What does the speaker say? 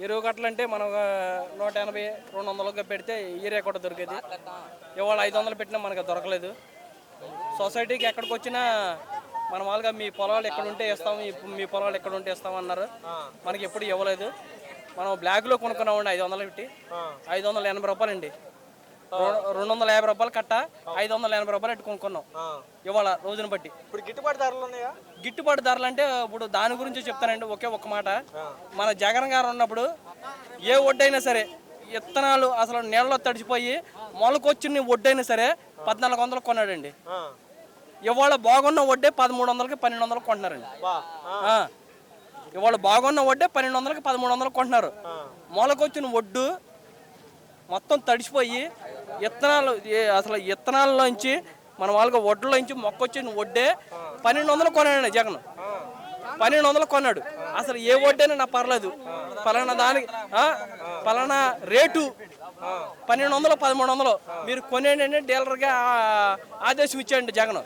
ఎరువు కట్టలంటే మనం 180, 200 పెడితే ఏరియా కూడా దొరికేది. ఇవాళ 500 పెట్టినా మనకు దొరకలేదు. సొసైటీకి ఎక్కడికి వచ్చినా మన వాళ్ళగా మీ పొలాలు ఎక్కడ ఉంటే ఇస్తాము, మీ పొలాలు ఎక్కడ ఉంటే ఇస్తాము అన్నారు. మనకి ఎప్పుడు ఇవ్వలేదు. మనం బ్లాక్లో కొనుక్కున్నామండి 500 పెట్టి. 580 రూపాయలండి. 250 రూపాయలు కట్ట, 580 రూపాయలు పెట్టి కొనుక్కున్నాం ఇవాళ రోజును బట్టి. ఇప్పుడు గిట్టుబాటు ధరలు ఉన్నాయా? గిట్టుబాటు ధరలు అంటే ఇప్పుడు దాని గురించి చెప్తానండి. ఒక్క మాట, మన జగన్ గారు ఉన్నప్పుడు ఏ వడ్డైనా సరే విత్తనాలు అసలు నీళ్ళలో తడిచిపోయి మొలకొచ్చిన వడ్డైనా సరే 1400 కొన్నాడండి. ఇవాళ బాగున్న వడ్డే 1300కి 1200 కొంటున్నారండి. ఇవాళ బాగున్న వడ్డే 1200కి 1300 కొంటున్నారు. మొలకొచ్చిన వడ్డు మొత్తం తడిచిపోయి విత్తనాలు అసలు విత్తనాల్లోంచి మన వాళ్ళకి వడ్లలోంచి మొక్కొచ్చిన వడ్డే 1200 కొన్నాడండి జగన్. 1200 కొన్నాడు. అసలు ఏ వడ్డైనా నాకు పర్లేదు, పలానా దానికి పలానా రేటు 1200, 1300 మీరు కొనేయండి డీలర్గా ఆదేశం ఇచ్చాడండి జగన్.